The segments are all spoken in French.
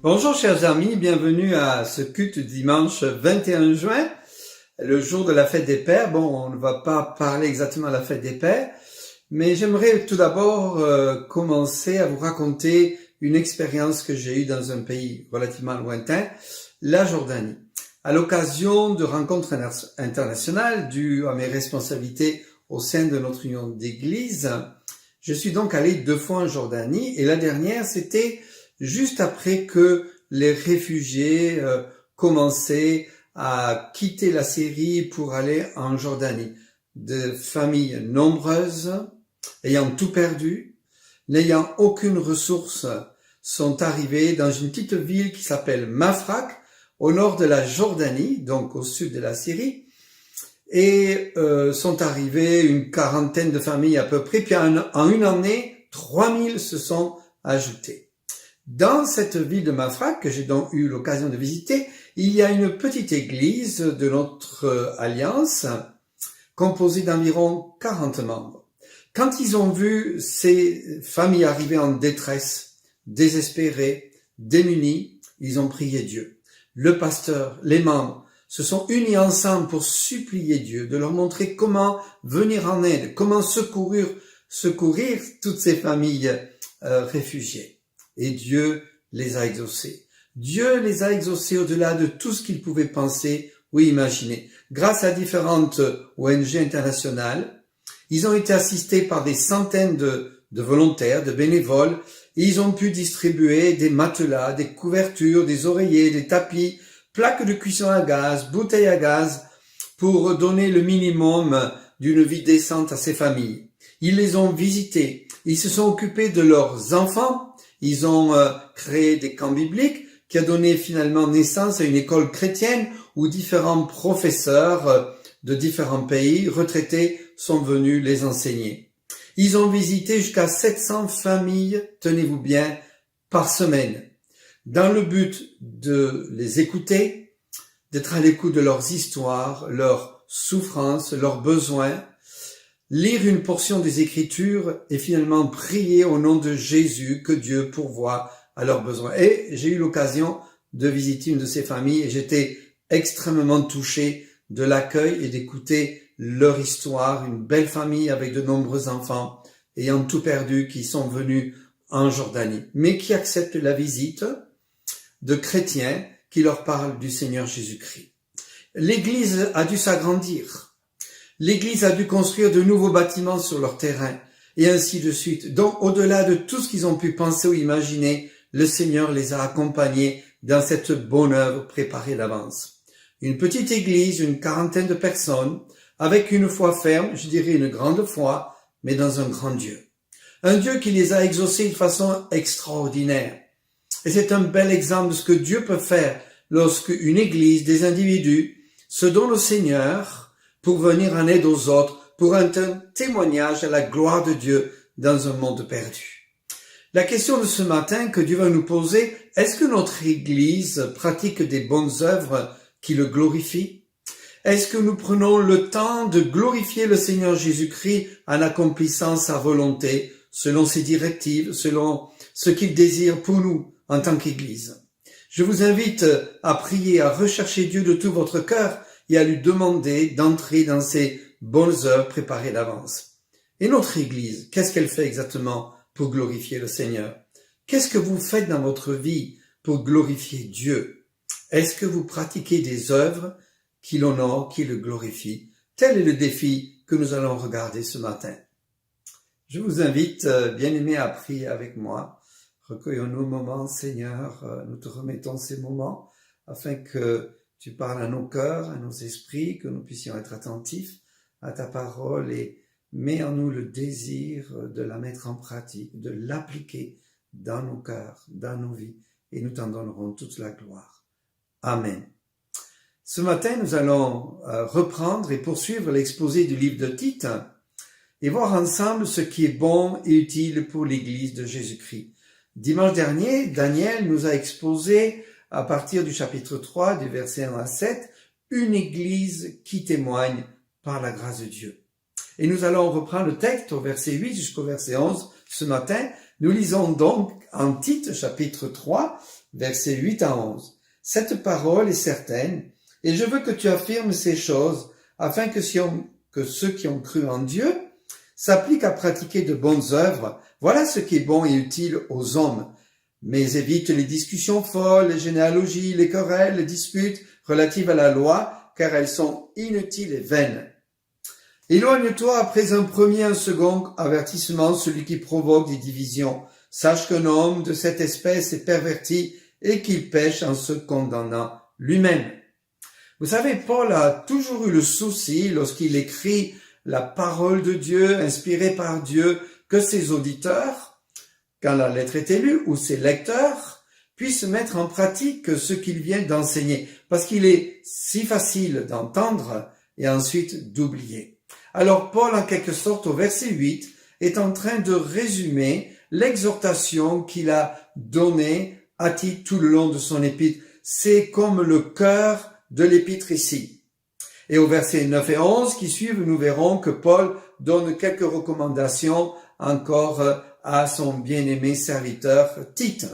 Bonjour chers amis, bienvenue à ce culte dimanche 21 juin, le jour de la fête des Pères. Bon, on ne va pas parler exactement de la fête des Pères, mais j'aimerais tout d'abord commencer à vous raconter une expérience que j'ai eue dans un pays relativement lointain, la Jordanie. À l'occasion de rencontres internationales dues à mes responsabilités au sein de notre union d'église, je suis donc allé 2 fois en Jordanie et la dernière c'était juste après que les réfugiés commençaient à quitter la Syrie pour aller en Jordanie. De familles nombreuses, ayant tout perdu, n'ayant aucune ressource, sont arrivés dans une petite ville qui s'appelle Mafraq, au nord de la Jordanie, donc au sud de la Syrie, et sont arrivés une quarantaine de familles à peu près, puis en une année, 3000 se sont ajoutés. Dans cette ville de Mafraq, que j'ai donc eu l'occasion de visiter, il y a une petite église de notre alliance, composée d'environ 40 membres. Quand ils ont vu ces familles arriver en détresse, désespérées, démunies, ils ont prié Dieu. Le pasteur, les membres, se sont unis ensemble pour supplier Dieu, de leur montrer comment venir en aide, comment secourir toutes ces familles réfugiées. Et Dieu les a exaucés. Dieu les a exaucés au-delà de tout ce qu'ils pouvaient penser ou imaginer. Grâce à différentes ONG internationales, ils ont été assistés par des centaines de volontaires, de bénévoles, et ils ont pu distribuer des matelas, des couvertures, des oreillers, des tapis, plaques de cuisson à gaz, bouteilles à gaz, pour donner le minimum d'une vie décente à ces familles. Ils les ont visités, ils se sont occupés de leurs enfants, ils ont créé des camps bibliques qui a donné finalement naissance à une école chrétienne où différents professeurs de différents pays retraités sont venus les enseigner. Ils ont visité jusqu'à 700 familles, tenez-vous bien, par semaine, dans le but de les écouter, d'être à l'écoute de leurs histoires, leurs souffrances, leurs besoins, lire une portion des Écritures et finalement prier au nom de Jésus que Dieu pourvoie à leurs besoins. Et j'ai eu l'occasion de visiter une de ces familles et j'étais extrêmement touché de l'accueil et d'écouter leur histoire, une belle famille avec de nombreux enfants ayant tout perdu qui sont venus en Jordanie, mais qui acceptent la visite de chrétiens qui leur parlent du Seigneur Jésus-Christ. L'Église a dû s'agrandir. L'Église a dû construire de nouveaux bâtiments sur leur terrain, et ainsi de suite. Donc, au-delà de tout ce qu'ils ont pu penser ou imaginer, le Seigneur les a accompagnés dans cette bonne œuvre préparée d'avance. Une petite église, une quarantaine de personnes, avec une foi ferme, je dirais une grande foi, mais dans un grand Dieu. Un Dieu qui les a exaucés de façon extraordinaire. Et c'est un bel exemple de ce que Dieu peut faire lorsque une église, des individus, se donnent au Seigneur pour venir en aide aux autres, pour un témoignage à la gloire de Dieu dans un monde perdu. La question de ce matin que Dieu va nous poser, est-ce que notre église pratique des bonnes œuvres qui le glorifient? Est-ce que nous prenons le temps de glorifier le Seigneur Jésus-Christ en accomplissant sa volonté, selon ses directives, selon ce qu'il désire pour nous en tant qu'Église? Je vous invite à prier, à rechercher Dieu de tout votre cœur et à lui demander d'entrer dans ces bonnes œuvres préparées d'avance. Et notre Église, qu'est-ce qu'elle fait exactement pour glorifier le Seigneur? Qu'est-ce que vous faites dans votre vie pour glorifier Dieu? Est-ce que vous pratiquez des œuvres qui l'honorent, qui le glorifient? Tel est le défi que nous allons regarder ce matin. Je vous invite, bien-aimés, à prier avec moi. Recueillons-nous un moment, Seigneur, nous te remettons ces moments afin que tu parles à nos cœurs, à nos esprits, que nous puissions être attentifs à ta parole et mets en nous le désir de la mettre en pratique, de l'appliquer dans nos cœurs, dans nos vies, et nous t'en donnerons toute la gloire. Amen. Ce matin, nous allons reprendre et poursuivre l'exposé du livre de Tite et voir ensemble ce qui est bon et utile pour l'Église de Jésus-Christ. Dimanche dernier, Daniel nous a exposé, à partir du chapitre 3, du verset 1 à 7, une Église qui témoigne par la grâce de Dieu. Et nous allons reprendre le texte au verset 8 jusqu'au verset 11 ce matin. Nous lisons donc en Tite, chapitre 3, versets 8 à 11. Cette parole est certaine, et je veux que tu affirmes ces choses, afin que ceux qui ont cru en Dieu s'appliquent à pratiquer de bonnes œuvres. Voilà ce qui est bon et utile aux hommes. Mais évite les discussions folles, les généalogies, les querelles, les disputes relatives à la loi, car elles sont inutiles et vaines. Éloigne-toi après un premier et un second avertissement, celui qui provoque des divisions. Sache qu'un homme de cette espèce est perverti et qu'il pêche en se condamnant lui-même. Vous savez, Paul a toujours eu le souci, lorsqu'il écrit la parole de Dieu, inspirée par Dieu, que ses auditeurs, quand la lettre est lue, ou ses lecteurs, puissent mettre en pratique ce qu'il vient d'enseigner, parce qu'il est si facile d'entendre et ensuite d'oublier. Alors Paul, en quelque sorte, au verset 8, est en train de résumer l'exhortation qu'il a donnée à Tite tout le long de son épître. C'est comme le cœur de l'épître ici. Et au verset 9 et 11 qui suivent, nous verrons que Paul donne quelques recommandations encore à son bien-aimé serviteur Tite.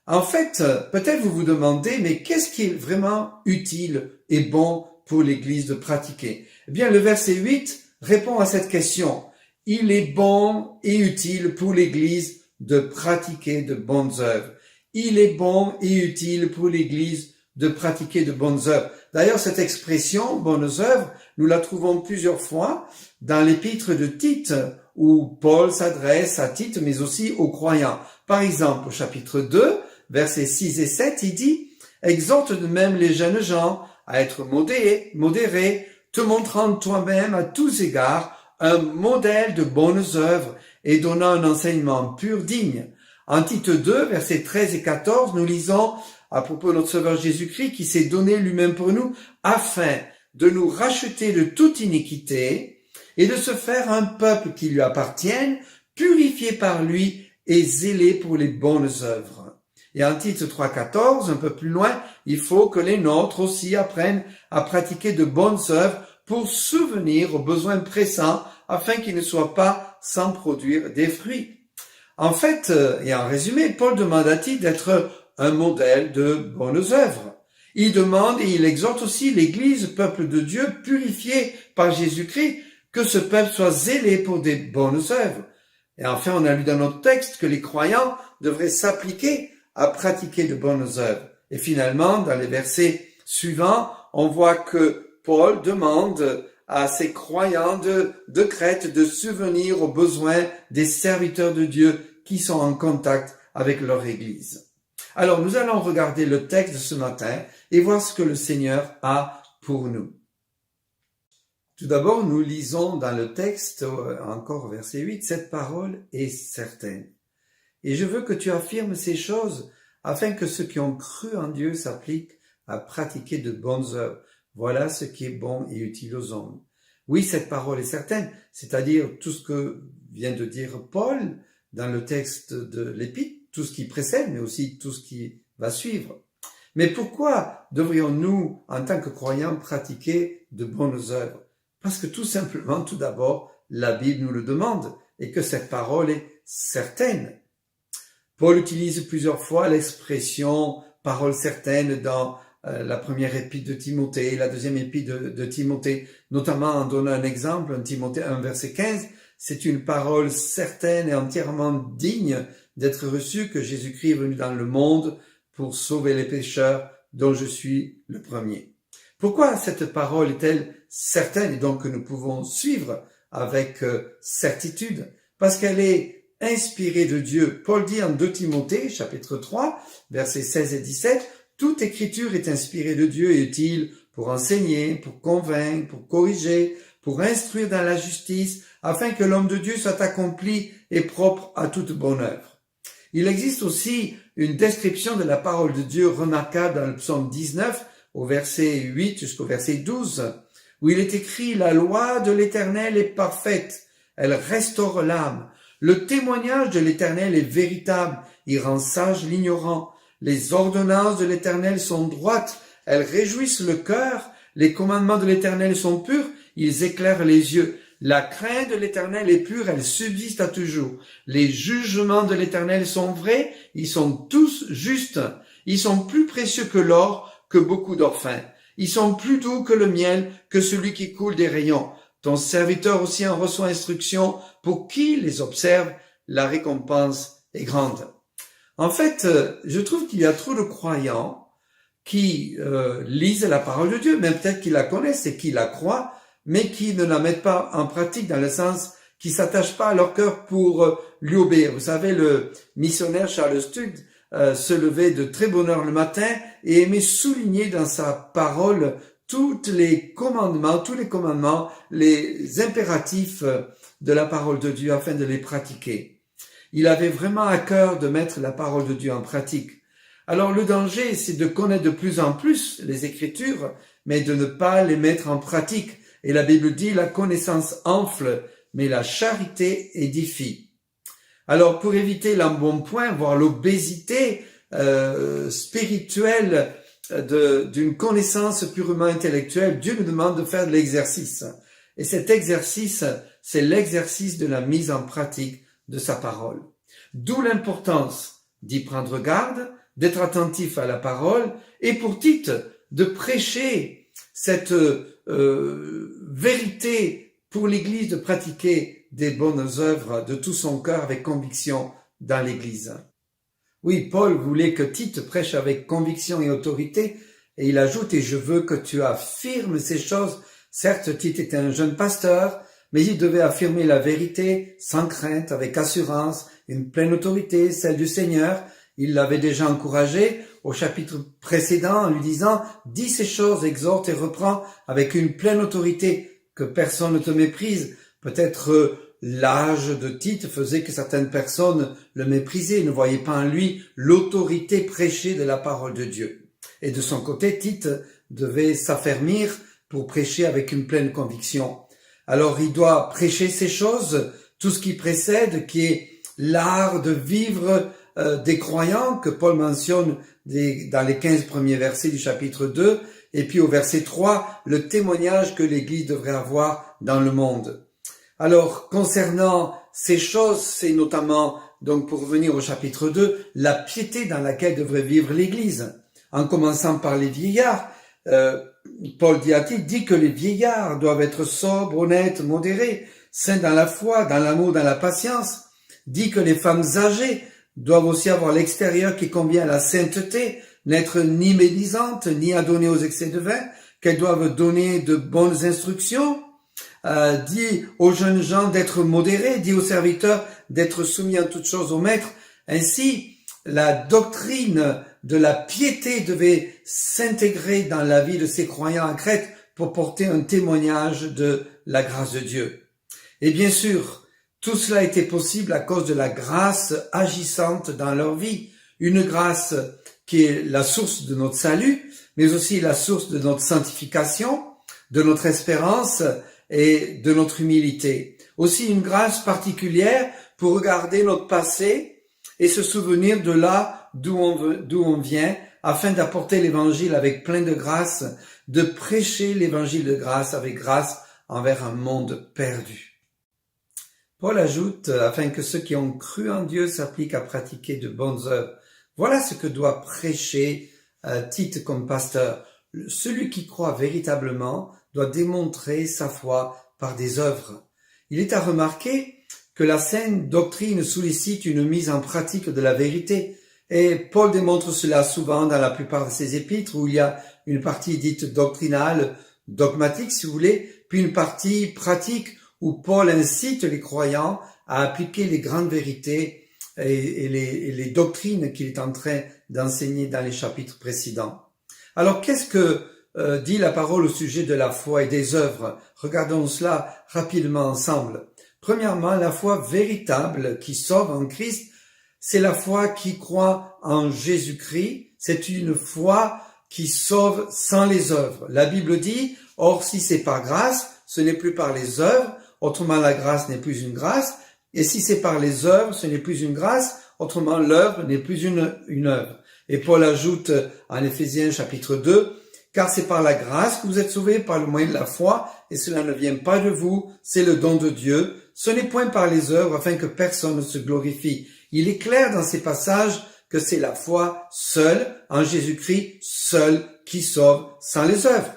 En fait, peut-être vous vous demandez, mais qu'est-ce qui est vraiment utile et bon pour l'Église de pratiquer? Eh bien, le verset 8 répond à cette question. Il est bon et utile pour l'Église de pratiquer de bonnes œuvres. Il est bon et utile pour l'Église de pratiquer de bonnes œuvres. D'ailleurs, cette expression, bonnes œuvres, nous la trouvons plusieurs fois dans l'épître de Tite, où Paul s'adresse à Tite, mais aussi aux croyants. Par exemple, au chapitre 2, versets 6 et 7, il dit « Exhorte de même les jeunes gens à être modérés, te montrant toi-même à tous égards un modèle de bonnes œuvres et donnant un enseignement pur, digne. » En Tite 2, versets 13 et 14, nous lisons à propos de notre Sauveur Jésus-Christ qui s'est donné lui-même pour nous afin de nous racheter de toute iniquité et de se faire un peuple qui lui appartienne, purifié par lui et zélé pour les bonnes œuvres. Et en Tite 3,14, un peu plus loin, il faut que les nôtres aussi apprennent à pratiquer de bonnes œuvres pour subvenir aux besoins pressants afin qu'ils ne soient pas sans produire des fruits. En fait, et en résumé, Paul demande à Tite d'être un modèle de bonnes œuvres. Il demande et il exhorte aussi l'Église, peuple de Dieu, purifié par Jésus-Christ, que ce peuple soit zélé pour des bonnes œuvres. Et enfin, on a lu dans notre texte que les croyants devraient s'appliquer à pratiquer de bonnes œuvres. Et finalement, dans les versets suivants, on voit que Paul demande à ces croyants de Crète de subvenir aux besoins des serviteurs de Dieu qui sont en contact avec leur Église. Alors, nous allons regarder le texte de ce matin et voir ce que le Seigneur a pour nous. Tout d'abord, nous lisons dans le texte, encore au verset 8, « Cette parole est certaine. Et je veux que tu affirmes ces choses afin que ceux qui ont cru en Dieu s'appliquent à pratiquer de bonnes œuvres. Voilà ce qui est bon et utile aux hommes. » Oui, cette parole est certaine, c'est-à-dire tout ce que vient de dire Paul dans le texte de l'Épître, tout ce qui précède, mais aussi tout ce qui va suivre. Mais pourquoi devrions-nous, en tant que croyants, pratiquer de bonnes œuvres? Parce que tout simplement, tout d'abord, la Bible nous le demande et que cette parole est certaine. Paul utilise plusieurs fois l'expression « parole certaine » dans la première épître de Timothée, la deuxième épître de Timothée, notamment en donnant un exemple, en Timothée 1, verset 15, c'est une parole certaine et entièrement digne d'être reçue que Jésus-Christ est venu dans le monde pour sauver les pécheurs dont je suis le premier. Pourquoi cette parole est-elle certaine et donc que nous pouvons suivre avec certitude? Parce qu'elle est inspirée de Dieu. Paul dit en 2 Timothée, chapitre 3, versets 16 et 17, « Toute écriture est inspirée de Dieu et utile pour enseigner, pour convaincre, pour corriger, pour instruire dans la justice, afin que l'homme de Dieu soit accompli et propre à toute bonne œuvre. » Il existe aussi une description de la parole de Dieu remarquable dans le psaume 19, au verset 8 jusqu'au verset 12, où il est écrit « La loi de l'Éternel est parfaite, elle restaure l'âme. Le témoignage de l'Éternel est véritable, il rend sage l'ignorant. Les ordonnances de l'Éternel sont droites, elles réjouissent le cœur. Les commandements de l'Éternel sont purs, ils éclairent les yeux. La crainte de l'Éternel est pure, elle subsiste à toujours. Les jugements de l'Éternel sont vrais, ils sont tous justes. Ils sont plus précieux que l'or, que beaucoup d'orphins. Ils sont plus doux que le miel, que celui qui coule des rayons. Ton serviteur aussi en reçoit instruction. Pour qui les observe, la récompense est grande. En fait, je trouve qu'il y a trop de croyants qui lisent la parole de Dieu, même peut-être qu'ils la connaissent et qui la croient, mais qui ne la mettent pas en pratique dans le sens qui s'attachent pas à leur cœur pour lui obéir. Vous savez, le missionnaire Charles Stug se levait de très bonne heure le matin et aimait souligner dans sa parole tous les commandements, les impératifs de la parole de Dieu afin de les pratiquer. Il avait vraiment à cœur de mettre la parole de Dieu en pratique. Alors le danger, c'est de connaître de plus en plus les Écritures, mais de ne pas les mettre en pratique. Et la Bible dit, la connaissance enfle, mais la charité édifie. Alors pour éviter l'embonpoint, voire l'obésité spirituelle d'une connaissance purement intellectuelle, Dieu nous demande de faire de l'exercice. Et cet exercice, c'est l'exercice de la mise en pratique de sa parole. D'où l'importance d'y prendre garde, d'être attentif à la parole, et pour Tite, de prêcher cette vérité pour l'Église, de pratiquer des bonnes œuvres de tout son cœur avec conviction dans l'Église. Oui, Paul voulait que Tite prêche avec conviction et autorité, et il ajoute « Et je veux que tu affirmes ces choses ». Certes, Tite était un jeune pasteur, mais il devait affirmer la vérité sans crainte, avec assurance, une pleine autorité, celle du Seigneur. Il l'avait déjà encouragé au chapitre précédent en lui disant « Dis ces choses, exhorte et reprends avec une pleine autorité, que personne ne te méprise ». Peut-être l'âge de Tite faisait que certaines personnes le méprisaient, ne voyaient pas en lui l'autorité prêchée de la parole de Dieu. Et de son côté, Tite devait s'affermir pour prêcher avec une pleine conviction. Alors il doit prêcher ces choses, tout ce qui précède, qui est l'art de vivre des croyants que Paul mentionne dans les 15 premiers versets du chapitre 2, et puis au verset 3, le témoignage que l'Église devrait avoir dans le monde. Alors, concernant ces choses, c'est notamment, donc pour revenir au chapitre 2, la piété dans laquelle devrait vivre l'Église. En commençant par les vieillards, Paul dit que les vieillards doivent être sobres, honnêtes, modérés, saints dans la foi, dans l'amour, dans la patience. Dit que les femmes âgées doivent aussi avoir l'extérieur qui convient à la sainteté, n'être ni médisantes, ni adonnées aux excès de vin, qu'elles doivent donner de bonnes instructions. Dit aux jeunes gens d'être modérés, dit aux serviteurs d'être soumis en toutes choses au maître. Ainsi, la doctrine de la piété devait s'intégrer dans la vie de ces croyants en Crète pour porter un témoignage de la grâce de Dieu. Et bien sûr, tout cela était possible à cause de la grâce agissante dans leur vie. Une grâce qui est la source de notre salut, mais aussi la source de notre sanctification, de notre espérance et de notre humilité. Aussi une grâce particulière pour regarder notre passé et se souvenir de là d'où on vient, afin d'apporter l'évangile avec plein de grâce, de prêcher l'évangile de grâce avec grâce envers un monde perdu. Paul ajoute, afin que ceux qui ont cru en Dieu s'appliquent à pratiquer de bonnes œuvres. Voilà ce que doit prêcher Tite comme pasteur. Celui qui croit véritablement doit démontrer sa foi par des œuvres. Il est à remarquer que la saine doctrine sollicite une mise en pratique de la vérité. Et Paul démontre cela souvent dans la plupart de ses épîtres, où il y a une partie dite doctrinale, dogmatique si vous voulez, puis une partie pratique où Paul incite les croyants à appliquer les grandes vérités et les doctrines qu'il est en train d'enseigner dans les chapitres précédents. Alors qu'est-ce que dit la parole au sujet de la foi et des œuvres? Regardons cela rapidement ensemble. Premièrement, la foi véritable qui sauve en Christ, c'est la foi qui croit en Jésus-Christ. C'est une foi qui sauve sans les œuvres. La Bible dit, or si c'est par grâce, ce n'est plus par les œuvres, autrement la grâce n'est plus une grâce. Et si c'est par les œuvres, ce n'est plus une grâce, autrement l'œuvre n'est plus une œuvre. Et Paul ajoute en Éphésiens chapitre 2, car c'est par la grâce que vous êtes sauvés par le moyen de la foi, et cela ne vient pas de vous, c'est le don de Dieu. Ce n'est point par les œuvres afin que personne ne se glorifie. Il est clair dans ces passages que c'est la foi seule en Jésus-Christ, seule qui sauve sans les œuvres.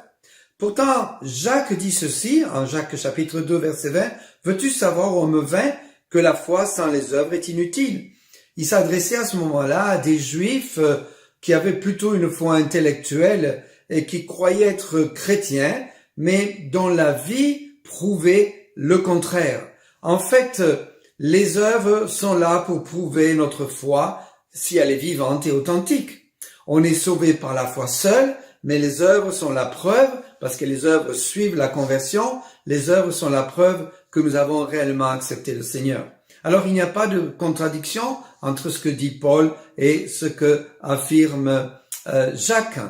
Pourtant, Jacques dit ceci, en Jacques chapitre 2 verset 20, « Veux-tu savoir, homme vain, que la foi sans les œuvres est inutile ?» Il s'adressait à ce moment-là à des Juifs qui avaient plutôt une foi intellectuelle et qui croyaient être chrétiens, mais dont la vie prouvait le contraire. En fait, les œuvres sont là pour prouver notre foi si elle est vivante et authentique. On est sauvé par la foi seule, mais les œuvres sont la preuve, parce que les œuvres suivent la conversion, les œuvres sont la preuve que nous avons réellement accepté le Seigneur. Alors il n'y a pas de contradiction entre ce que dit Paul et ce que affirme Jacques.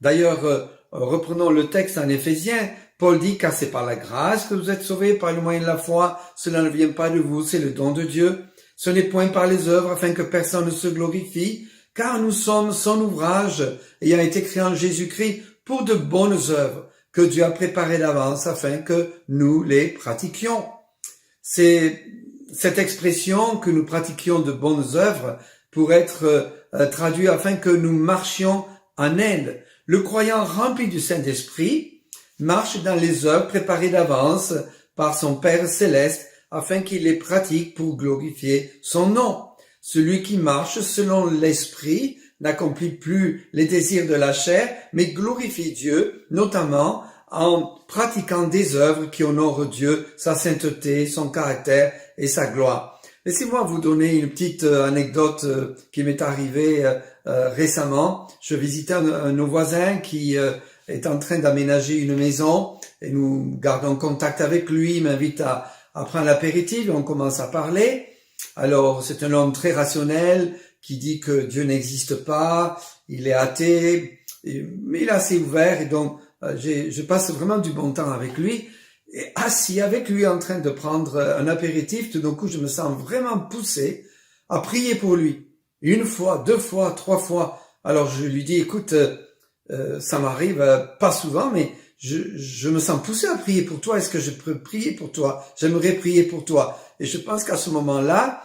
D'ailleurs, reprenons le texte en Éphésiens. Paul dit, car c'est par la grâce que vous êtes sauvés par le moyen de la foi. Cela ne vient pas de vous, c'est le don de Dieu. Ce n'est point par les œuvres afin que personne ne se glorifie, car nous sommes son ouvrage, ayant été créés en Jésus-Christ pour de bonnes œuvres que Dieu a préparées d'avance afin que nous les pratiquions. C'est cette expression que nous pratiquions de bonnes œuvres pour être traduit afin que nous marchions en elle. Le croyant rempli du Saint-Esprit marche dans les œuvres préparées d'avance par son Père céleste afin qu'il les pratique pour glorifier son nom. Celui qui marche selon l'Esprit n'accomplit plus les désirs de la chair, mais glorifie Dieu, notamment en pratiquant des œuvres qui honorent Dieu, sa sainteté, son caractère et sa gloire. Laissez-moi vous donner une petite anecdote qui m'est arrivée récemment. Je visitais un de nos voisins qui est en train d'aménager une maison et nous gardons contact avec lui. Il m'invite à prendre l'apéritif et on commence à parler. Alors, c'est un homme très rationnel qui dit que Dieu n'existe pas, il est athée, mais il est assez ouvert et donc je passe vraiment du bon temps avec lui. Et assis avec lui en train de prendre un apéritif, tout d'un coup, je me sens vraiment poussé à prier pour lui. Une fois, deux fois, trois fois. Alors, je lui dis, écoute, ça m'arrive pas souvent, mais je me sens poussé à prier pour toi. Est-ce que je peux prier pour toi? J'aimerais prier pour toi. Et je pense qu'à ce moment-là,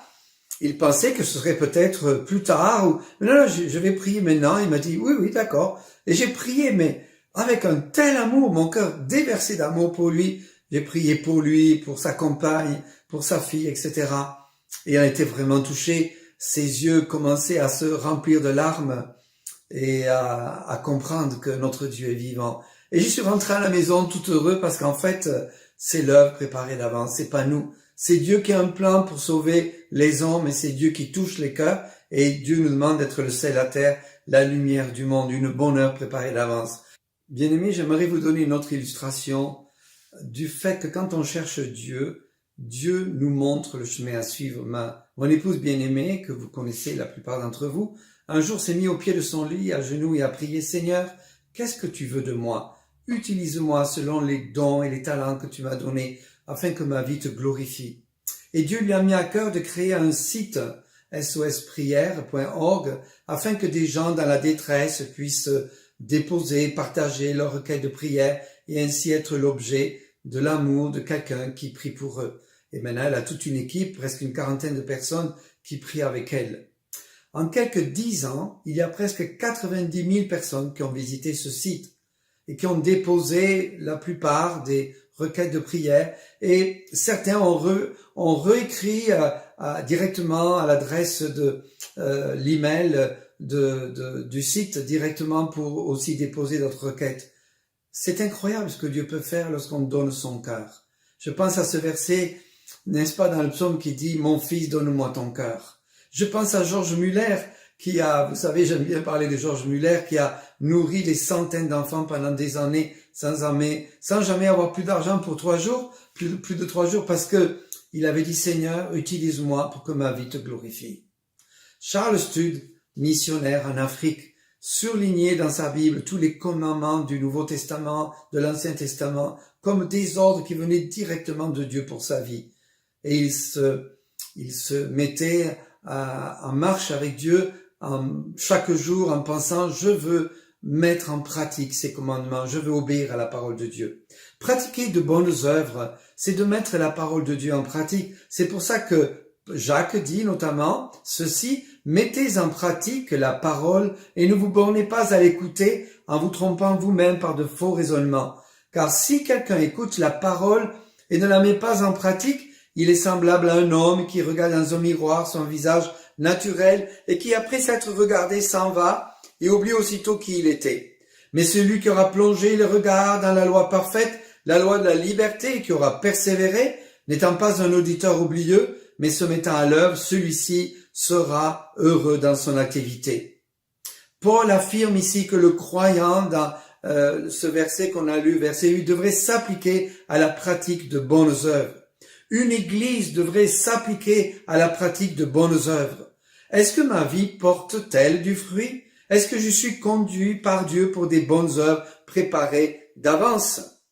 il pensait que ce serait peut-être plus tard ou non, je vais prier maintenant. Il m'a dit oui, d'accord. Et j'ai prié, mais avec un tel amour, mon cœur déversé d'amour pour lui. J'ai prié pour lui, pour sa compagne, pour sa fille, etc. Et il a été vraiment touché. Ses yeux commençaient à se remplir de larmes et à comprendre que notre Dieu est vivant. Et je suis rentré à la maison tout heureux parce qu'en fait, c'est l'œuvre préparée d'avance, c'est pas nous. C'est Dieu qui a un plan pour sauver les hommes et c'est Dieu qui touche les cœurs et Dieu nous demande d'être le sel à terre, la lumière du monde, une bonne œuvre préparée d'avance. Bien-aimés, j'aimerais vous donner une autre illustration du fait que quand on cherche Dieu, Dieu nous montre le chemin à suivre. Mon épouse bien-aimée, que vous connaissez la plupart d'entre vous, un jour s'est mis au pied de son lit, à genoux et a prié, « Seigneur, qu'est-ce que tu veux de moi? Utilise-moi selon les dons et les talents que tu m'as donnés, afin que ma vie te glorifie. » Et Dieu lui a mis à cœur de créer un site, sosprière.org, afin que des gens dans la détresse puissent déposer, partager leurs requêtes de prière et ainsi être l'objet de l'amour de quelqu'un qui prie pour eux. Et maintenant, elle a toute une équipe, presque une quarantaine de personnes qui prient avec elle. En quelques 10 ans, il y a presque 90 000 personnes qui ont visité ce site et qui ont déposé la plupart des requêtes de prière et certains ont réécrit directement à l'adresse de l'email du site directement pour aussi déposer d'autres requêtes. C'est incroyable ce que Dieu peut faire lorsqu'on donne son cœur. Je pense à ce verset, n'est-ce pas, dans le psaume qui dit « Mon fils, donne-moi ton cœur ». Je pense à Georges Muller qui a, vous savez, j'aime bien parler de Georges Muller, qui a nourri des centaines d'enfants pendant des années sans jamais avoir plus d'argent pour 3 jours, plus de 3 jours, parce que il avait dit « Seigneur, utilise-moi pour que ma vie te glorifie ». Charles Studd, missionnaire en Afrique, surlignait dans sa Bible tous les commandements du Nouveau Testament, de l'Ancien Testament, comme des ordres qui venaient directement de Dieu pour sa vie. Et il se mettait en marche avec Dieu chaque jour en pensant « Je veux mettre en pratique ces commandements, je veux obéir à la parole de Dieu ». Pratiquer de bonnes œuvres, c'est de mettre la parole de Dieu en pratique. C'est pour ça que Jacques dit notamment ceci: mettez en pratique la parole et ne vous bornez pas à l'écouter en vous trompant vous-même par de faux raisonnements. Car si quelqu'un écoute la parole et ne la met pas en pratique, il est semblable à un homme qui regarde dans un miroir son visage naturel et qui, après s'être regardé, s'en va et oublie aussitôt qui il était. Mais celui qui aura plongé le regard dans la loi parfaite, la loi de la liberté, et qui aura persévéré, n'étant pas un auditeur oublieux, mais se mettant à l'œuvre, celui-ci sera heureux dans son activité. Paul affirme ici que le croyant, dans ce verset qu'on a lu, verset 8, devrait s'appliquer à la pratique de bonnes œuvres. Une église devrait s'appliquer à la pratique de bonnes œuvres. Est-ce que ma vie porte-t-elle du fruit? Est-ce que je suis conduit par Dieu pour des bonnes œuvres préparées d'avance?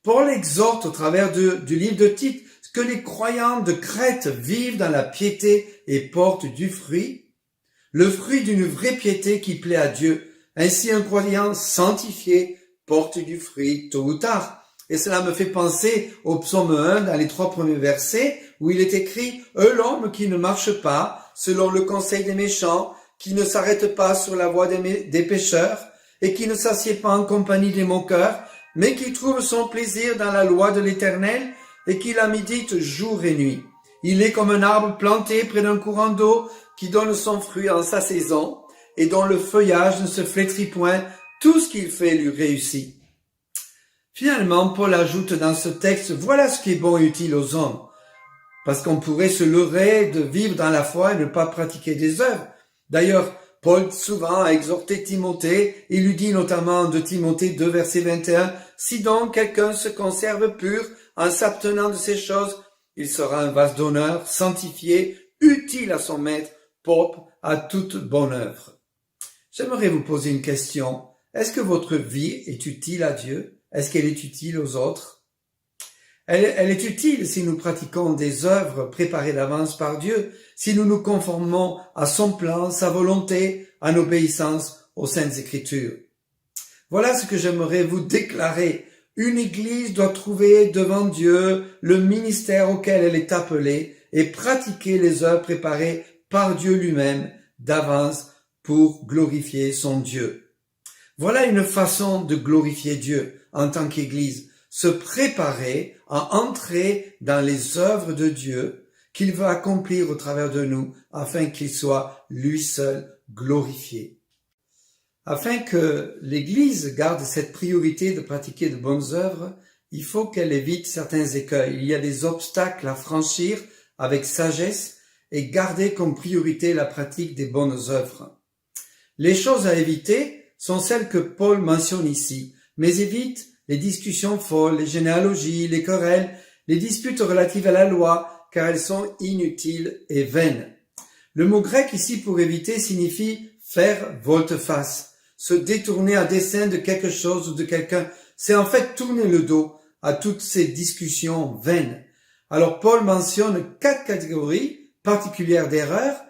Paul exhorte au travers du livre de Tite que les croyants de Crète vivent dans la piété et portent du fruit, le fruit d'une vraie piété qui plaît à Dieu. Ainsi, un croyant sanctifié porte du fruit tôt ou tard. Et cela me fait penser au psaume 1 dans les 3 premiers versets où il est écrit « L'homme qui ne marche pas selon le conseil des méchants, qui ne s'arrête pas sur la voie des pécheurs et qui ne s'assied pas en compagnie des moqueurs, mais qui trouve son plaisir dans la loi de l'Éternel et qui la médite jour et nuit. Il est comme un arbre planté près d'un courant d'eau qui donne son fruit en sa saison et dont le feuillage ne se flétrit point, tout ce qu'il fait lui réussit. » Finalement, Paul ajoute dans ce texte, voilà ce qui est bon et utile aux hommes. Parce qu'on pourrait se leurrer de vivre dans la foi et ne pas pratiquer des œuvres. D'ailleurs, Paul souvent a exhorté Timothée, il lui dit notamment de Timothée 2 verset 21, « Si donc quelqu'un se conserve pur en s'abstenant de ces choses, il sera un vase d'honneur, sanctifié, utile à son maître, propre à toute bonne œuvre. » J'aimerais vous poser une question. Est-ce que votre vie est utile à Dieu? Est-ce qu'elle est utile aux autres? Elle est utile si nous pratiquons des œuvres préparées d'avance par Dieu, si nous nous conformons à son plan, sa volonté, en obéissance aux Saintes Écritures. Voilà ce que j'aimerais vous déclarer. Une Église doit trouver devant Dieu le ministère auquel elle est appelée et pratiquer les œuvres préparées par Dieu lui-même d'avance pour glorifier son Dieu. Voilà une façon de glorifier Dieu en tant qu'Église, se préparer à entrer dans les œuvres de Dieu qu'il veut accomplir au travers de nous afin qu'il soit lui seul glorifié. Afin que l'Église garde cette priorité de pratiquer de bonnes œuvres, il faut qu'elle évite certains écueils. Il y a des obstacles à franchir avec sagesse et garder comme priorité la pratique des bonnes œuvres. Les choses à éviter sont celles que Paul mentionne ici, mais évite les discussions folles, les généalogies, les querelles, les disputes relatives à la loi, car elles sont inutiles et vaines. Le mot grec ici pour éviter signifie faire volte-face, se détourner à dessein de quelque chose ou de quelqu'un. C'est en fait tourner le dos à toutes ces discussions vaines. Alors Paul mentionne 4 catégories particulières d'erreurs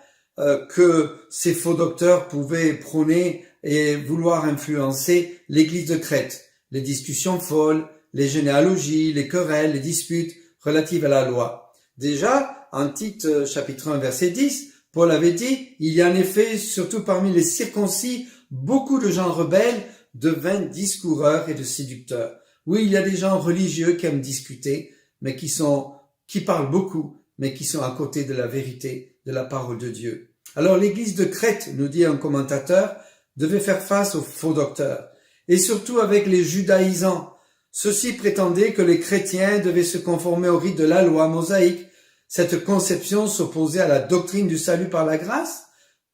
que ces faux docteurs pouvaient prôner et vouloir influencer l'Église de Crète. Les discussions folles, les généalogies, les querelles, les disputes relatives à la loi. Déjà, en Tite chapitre 1 verset 10, Paul avait dit, il y a en effet, surtout parmi les circoncis, beaucoup de gens rebelles, de vains discoureurs et de séducteurs. Oui, il y a des gens religieux qui aiment discuter, mais qui parlent beaucoup, mais qui sont à côté de la vérité, de la parole de Dieu. Alors l'Église de Crète, nous dit un commentateur, devait faire face aux faux docteurs, et surtout avec les judaïsants. Ceux-ci prétendaient que les chrétiens devaient se conformer au rite de la loi mosaïque. Cette conception s'opposait à la doctrine du salut par la grâce,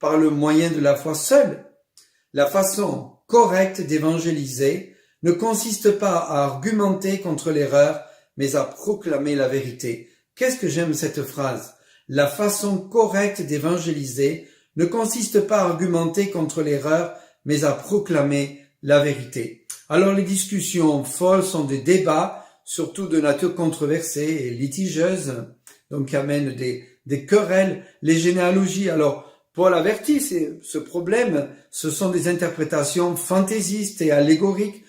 par le moyen de la foi seule. La façon correcte d'évangéliser ne consiste pas à argumenter contre l'erreur, mais à proclamer la vérité. Qu'est-ce que j'aime cette phrase? La façon correcte d'évangéliser ne consiste pas à argumenter contre l'erreur, mais à proclamer la vérité. Alors les discussions folles sont des débats, surtout de nature controversée et litigieuse, donc qui amènent des querelles, les généalogies. Alors Paul avertit, ce problème, ce sont des interprétations fantaisistes et allégoriques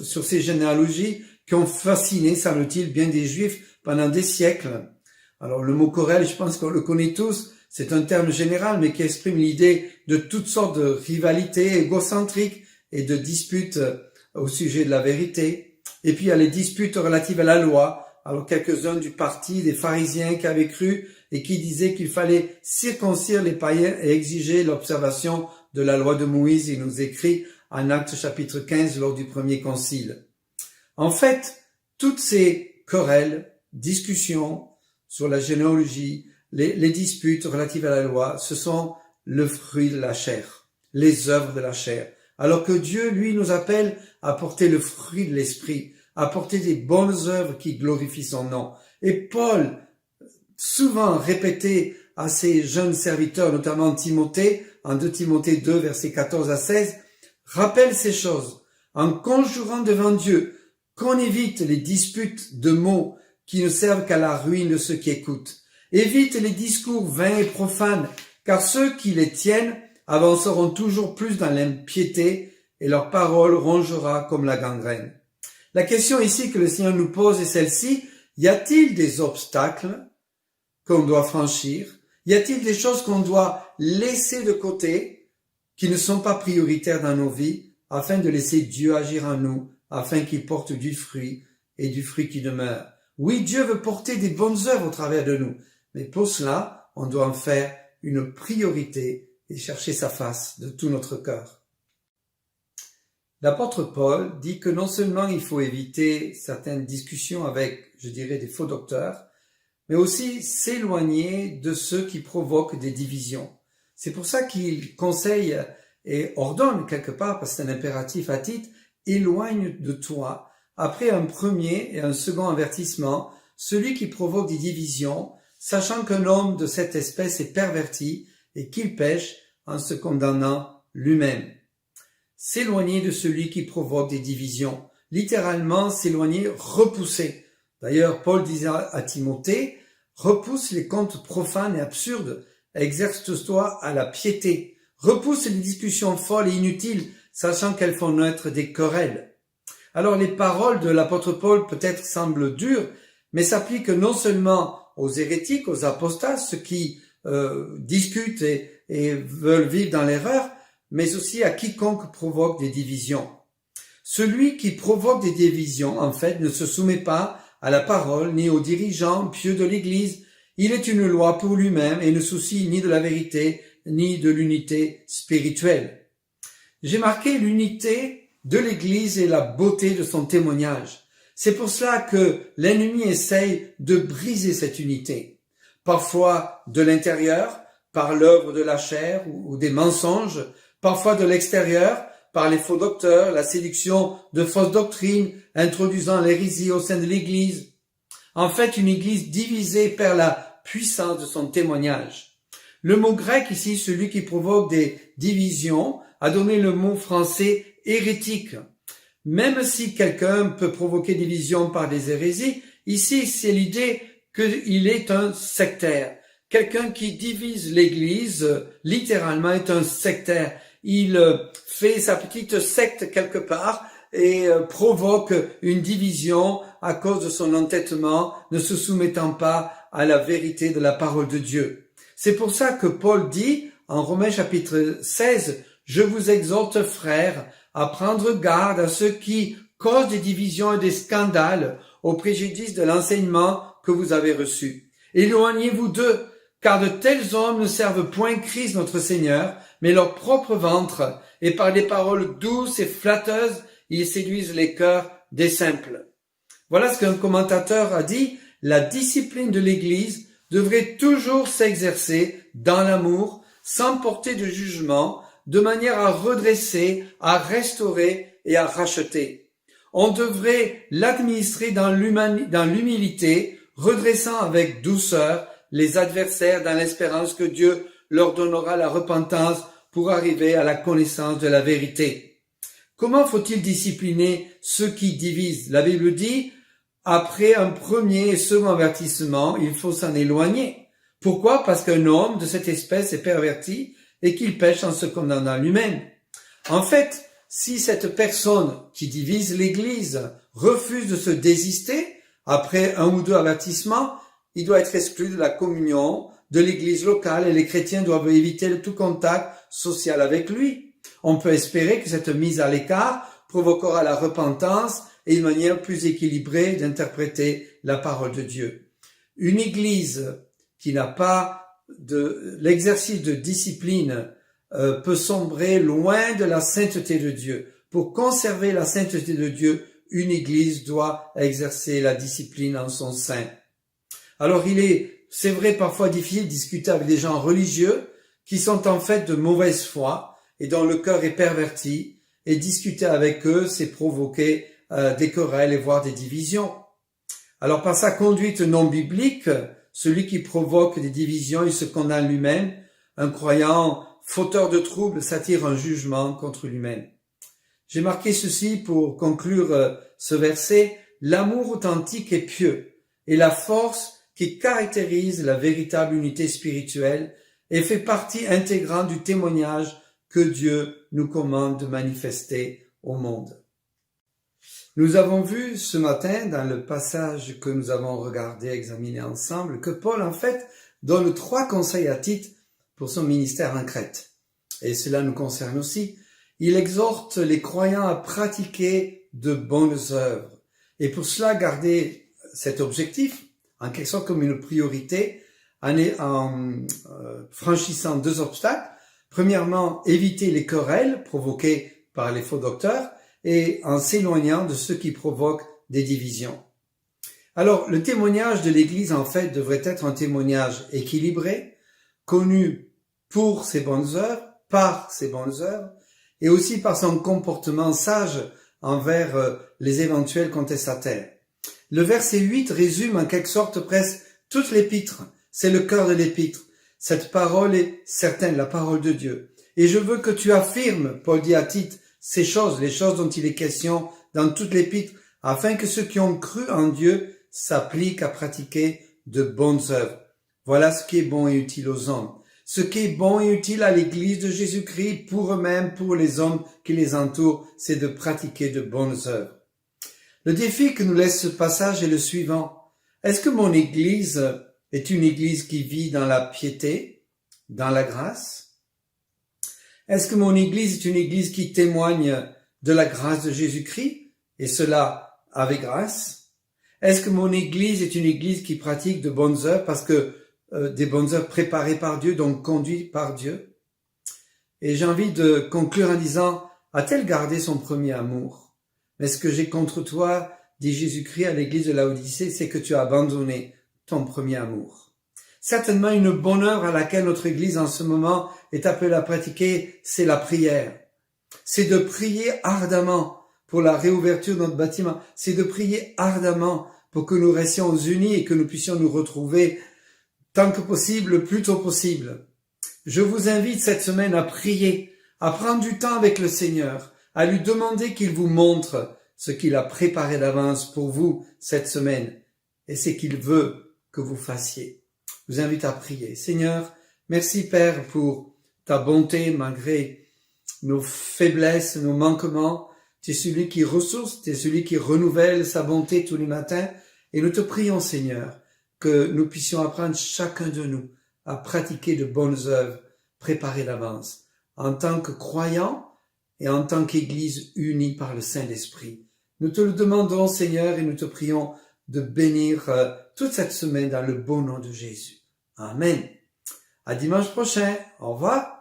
sur ces généalogies qui ont fasciné, semble-t-il, bien des Juifs pendant des siècles. Alors le mot querelle, je pense qu'on le connaît tous, c'est un terme général mais qui exprime l'idée de toutes sortes de rivalités égocentriques et de disputes au sujet de la vérité. Et puis il y a les disputes relatives à la loi. Alors quelques-uns du parti des pharisiens qui avaient cru et qui disaient qu'il fallait circoncire les païens et exiger l'observation de la loi de Moïse. Il nous écrit en Actes chapitre 15 lors du premier concile. En fait, toutes ces querelles, discussions sur la généalogie, les disputes relatives à la loi, ce sont le fruit de la chair, les œuvres de la chair. Alors que Dieu, lui, nous appelle à porter le fruit de l'esprit, à porter des bonnes œuvres qui glorifient son nom. Et Paul, souvent répété à ses jeunes serviteurs, notamment Timothée, en 2 Timothée 2, versets 14 à 16, rappelle ces choses en conjurant devant Dieu qu'on évite les disputes de mots qui ne servent qu'à la ruine de ceux qui écoutent. Évite les discours vains et profanes, car ceux qui les tiennent avanceront toujours plus dans l'impiété et leur parole rongera comme la gangrène. La question ici que le Seigneur nous pose est celle-ci. Y a-t-il des obstacles qu'on doit franchir? Y a-t-il des choses qu'on doit laisser de côté qui ne sont pas prioritaires dans nos vies afin de laisser Dieu agir en nous, afin qu'il porte du fruit et du fruit qui demeure? Oui, Dieu veut porter des bonnes œuvres au travers de nous, mais pour cela, on doit en faire une priorité et chercher sa face de tout notre cœur. L'apôtre Paul dit que non seulement il faut éviter certaines discussions avec, je dirais, des faux docteurs, mais aussi s'éloigner de ceux qui provoquent des divisions. C'est pour ça qu'il conseille et ordonne quelque part, parce que c'est un impératif à titre, éloigne de toi, après un premier et un second avertissement, celui qui provoque des divisions, sachant qu'un homme de cette espèce est perverti et qu'il pêche en se condamnant lui-même. S'éloigner de celui qui provoque des divisions. Littéralement, s'éloigner, repousser. D'ailleurs, Paul disait à Timothée, repousse les contes profanes et absurdes, exerce-toi à la piété, repousse les discussions folles et inutiles, sachant qu'elles font naître des querelles. Alors les paroles de l'apôtre Paul peut-être semblent dures, mais s'appliquent non seulement aux hérétiques, aux apostats, ceux qui discutent et veulent vivre dans l'erreur, mais aussi à quiconque provoque des divisions. Celui qui provoque des divisions, en fait, ne se soumet pas à la parole ni aux dirigeants pieux de l'Église. Il est une loi pour lui-même et ne soucie ni de la vérité ni de l'unité spirituelle. J'ai marqué l'unité de l'Église et la beauté de son témoignage. C'est pour cela que l'ennemi essaye de briser cette unité. Parfois de l'intérieur, par l'œuvre de la chair ou des mensonges, parfois de l'extérieur, par les faux docteurs, la séduction de fausses doctrines, introduisant l'hérésie au sein de l'Église. En fait, une Église divisée perd la puissance de son témoignage. Le mot grec ici, celui qui provoque des divisions, a donné le mot français hérétique. Même si quelqu'un peut provoquer des divisions par des hérésies, ici c'est l'idée qu'il est un sectaire. Quelqu'un qui divise l'Église, littéralement, est un sectaire. Il fait sa petite secte quelque part et provoque une division à cause de son entêtement, ne se soumettant pas à la vérité de la parole de Dieu. C'est pour ça que Paul dit, en Romains chapitre 16, « Je vous exhorte, frères, à prendre garde à ceux qui causent des divisions et des scandales au préjudice de l'enseignement que vous avez reçu. Éloignez-vous d'eux, car de tels hommes ne servent point Christ notre Seigneur, mais leur propre ventre, et par des paroles douces et flatteuses, ils séduisent les cœurs des simples. » Voilà ce qu'un commentateur a dit, la discipline de l'Église devrait toujours s'exercer dans l'amour, sans porter de jugement, de manière à redresser, à restaurer et à racheter. On devrait l'administrer dans l'humilité, redressant avec douceur les adversaires dans l'espérance que Dieu leur donnera la repentance pour arriver à la connaissance de la vérité. Comment faut-il discipliner ceux qui divisent? La Bible dit, après un premier et second avertissement, il faut s'en éloigner. Pourquoi? Parce qu'un homme de cette espèce est perverti et qu'il pêche en se condamnant lui-même. En fait, si cette personne qui divise l'Église refuse de se désister après un ou deux avertissements, il doit être exclu de la communion de l'église locale et les chrétiens doivent éviter tout contact social avec lui. On peut espérer que cette mise à l'écart provoquera la repentance et une manière plus équilibrée d'interpréter la parole de Dieu. Une église qui n'a pas l'exercice de discipline peut sombrer loin de la sainteté de Dieu. Pour conserver la sainteté de Dieu, une église doit exercer la discipline en son sein. Alors c'est vrai, parfois difficile de discuter avec des gens religieux qui sont en fait de mauvaise foi et dont le cœur est perverti, et discuter avec eux, c'est provoquer des querelles et voire des divisions. Alors par sa conduite non biblique, celui qui provoque des divisions, il se condamne lui-même. Un croyant fauteur de troubles s'attire un jugement contre lui-même. J'ai marqué ceci pour conclure ce verset. L'amour authentique et pieux est la force qui caractérise la véritable unité spirituelle et fait partie intégrante du témoignage que Dieu nous commande de manifester au monde. Nous avons vu ce matin, dans le passage que nous avons regardé, examiné ensemble, que Paul, en fait, donne 3 conseils à Tite pour son ministère en Crète. Et cela nous concerne aussi. Il exhorte les croyants à pratiquer de bonnes œuvres. Et pour cela, garder cet objectif, en quelque sorte comme une priorité, en franchissant 2 obstacles. Premièrement, éviter les querelles provoquées par les faux docteurs et en s'éloignant de ceux qui provoquent des divisions. Alors, le témoignage de l'Église, en fait, devrait être un témoignage équilibré, connu pour ses bonnes œuvres, par ses bonnes œuvres, et aussi par son comportement sage envers les éventuels contestataires. Le verset 8 résume en quelque sorte presque toute l'épître. C'est le cœur de l'épître. Cette parole est certaine, la parole de Dieu. Et je veux que tu affirmes, Paul dit à Tite, ces choses, les choses dont il est question dans toute l'épître, afin que ceux qui ont cru en Dieu s'appliquent à pratiquer de bonnes œuvres. Voilà ce qui est bon et utile aux hommes. Ce qui est bon et utile à l'Église de Jésus-Christ, pour eux-mêmes, pour les hommes qui les entourent, c'est de pratiquer de bonnes œuvres. Le défi que nous laisse ce passage est le suivant. Est-ce que mon Église est une Église qui vit dans la piété, dans la grâce? Est-ce que mon Église est une Église qui témoigne de la grâce de Jésus-Christ, et cela avec grâce? Est-ce que mon Église est une Église qui pratique de bonnes œuvres parce que des bonnes œuvres préparées par Dieu, donc conduites par Dieu? Et j'ai envie de conclure en disant, a-t-elle gardé son premier amour? Mais ce que j'ai contre toi, dit Jésus-Christ à l'église de Laodicée, c'est que tu as abandonné ton premier amour. Certainement une bonne œuvre à laquelle notre église en ce moment est appelée à pratiquer, c'est la prière. C'est de prier ardemment pour la réouverture de notre bâtiment. C'est de prier ardemment pour que nous restions unis et que nous puissions nous retrouver tant que possible, le plus tôt possible. Je vous invite cette semaine à prier, à prendre du temps avec le Seigneur, à lui demander qu'il vous montre ce qu'il a préparé d'avance pour vous cette semaine et ce qu'il veut que vous fassiez. Je vous invite à prier. Seigneur, merci Père pour ta bonté malgré nos faiblesses, nos manquements. Tu es celui qui ressource, tu es celui qui renouvelle sa bonté tous les matins et nous te prions Seigneur que nous puissions apprendre chacun de nous à pratiquer de bonnes œuvres préparées d'avance en tant que croyants et en tant qu'Église unie par le Saint-Esprit. Nous te le demandons, Seigneur, et nous te prions de bénir toute cette semaine dans le beau nom de Jésus. Amen. À dimanche prochain. Au revoir.